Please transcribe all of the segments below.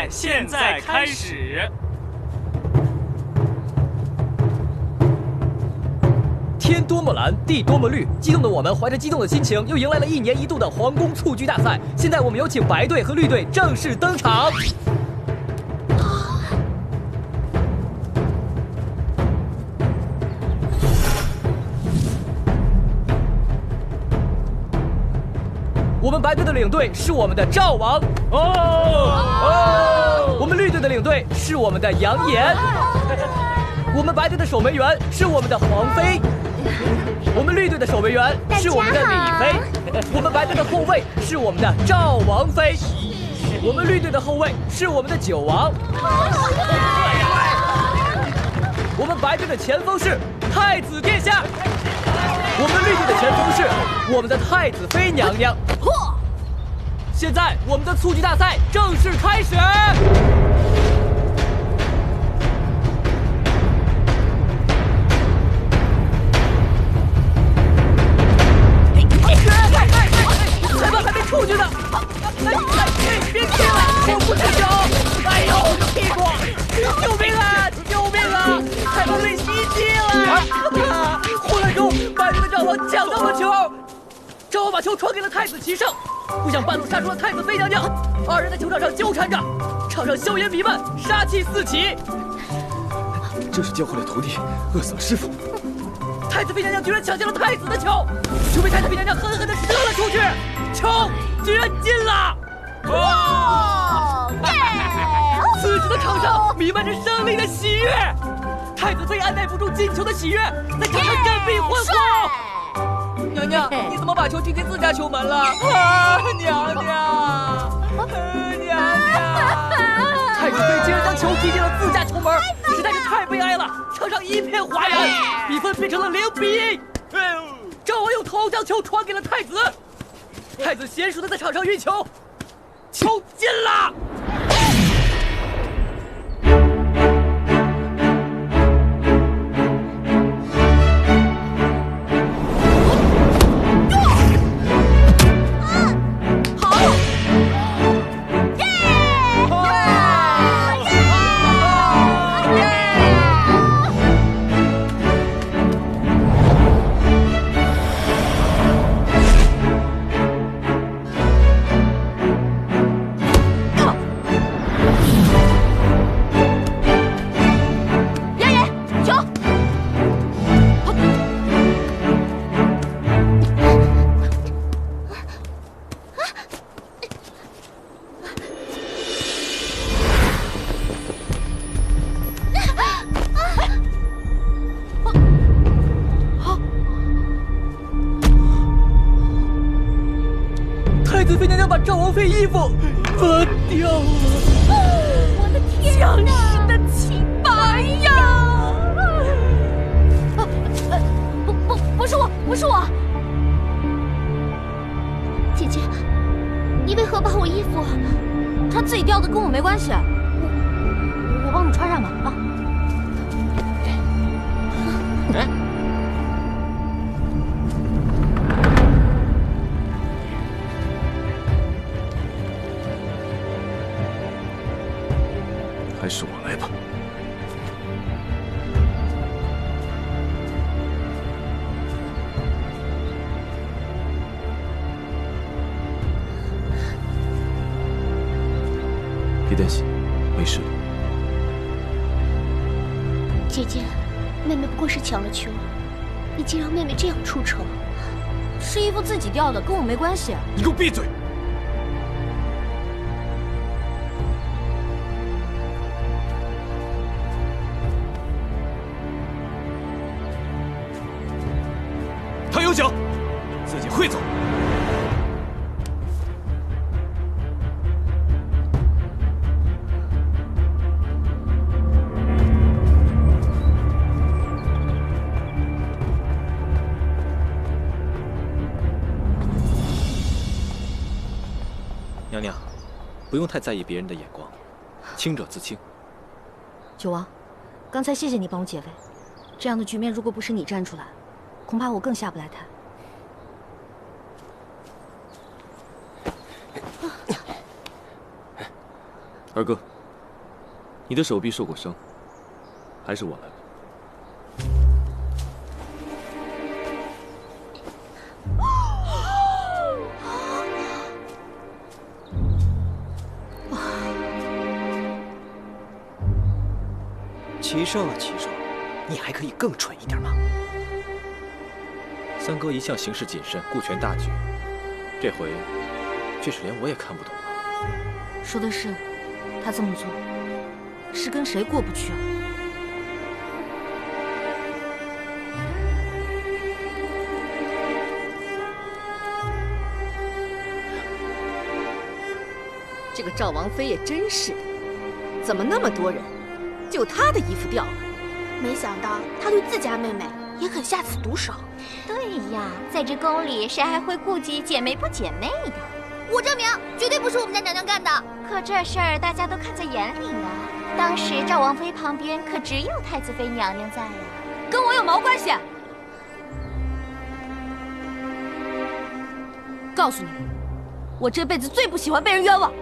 现在开始。天多么蓝，地多么绿，激动的我们怀着激动的心情，又迎来了1年1度的皇宫蹴鞠大赛。现在我们有请白队和绿队正式登场。我们白队的领队是我们的赵王我们绿队的领队是我们的杨岩，我们白队的守门员是我们的黄飞，我们绿队的守门员是我们的李飞，我们白队的后卫是我们的赵王飞，我们绿队的后卫是我们的九王，我们白队的前锋是太子殿下，我们绿队的前锋是我们的太子妃娘娘。现在我们的蹴鞠大赛正式开始。裁判还没出去呢！别踢了，我不吃球！哎呦，我的屁股！救命啊！救命啊！裁判被袭击了！混乱中，白队的赵王抢到了球，赵王把球传给了太子齐胜，不想半路杀出了太子妃娘娘，二人在球场上纠缠着，场上硝烟弥漫，杀气四起。这是教坏了徒弟，饿死了师傅。太子妃娘娘居然抢下了太子的球，球被太子妃娘娘狠狠地射了出去，球居然进了！此时的场上弥漫着胜利的喜悦，太子妃按耐不住进球的喜悦，在场上振臂欢呼。娘娘，你怎么把球踢进自家球门了？娘娘，娘娘！太子妃竟然将球踢进了自家球门，实在是太悲哀了。场上一片哗然，比分变成了0-1。赵王用头将球传给了太子，太子娴熟的在场上运球，球进了。太子妃娘娘把赵王妃衣服拔掉了，我的天哪！将士的清白呀！不是我，不是我。姐姐，你为何把我衣服？她自己掉的，跟我没关系。我帮你穿上吧啊。还是我来吧。别担心，没事的。姐姐，妹妹不过是抢了球，你竟让妹妹这样出丑。是衣服自己掉的，跟我没关系。你给我闭嘴！他有脚，自己会走。娘娘，不用太在意别人的眼光，清者自清。九王，刚才谢谢你帮我解围，这样的局面如果不是你站出来，恐怕我更下不来台。二哥，你的手臂受过伤，还是我来吧。齐胜啊，齐胜，你还可以更蠢一点吗？三哥一向行事谨慎，顾全大局，这回却是连我也看不懂了。说的是，他这么做是跟谁过不去啊？这个赵王妃也真是的，怎么那么多人，就她的衣服掉了？没想到他对自家妹妹也肯下此毒手。对呀，在这宫里谁还会顾及姐妹不姐妹的？我证明，绝对不是我们家娘娘干的。可这事儿大家都看在眼里呢。当时赵王妃旁边可只有太子妃娘娘在呀，跟我有毛关系？告诉你，我这辈子最不喜欢被人冤枉。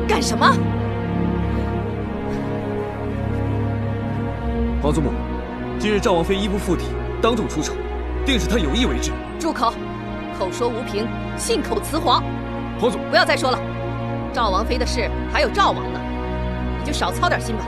干什么？皇祖母，今日赵王妃衣不附体，当众出丑，定是她有意为之。住口！口说无凭，信口雌黄。皇祖，不要再说了。赵王妃的事还有赵王呢，你就少操点心吧。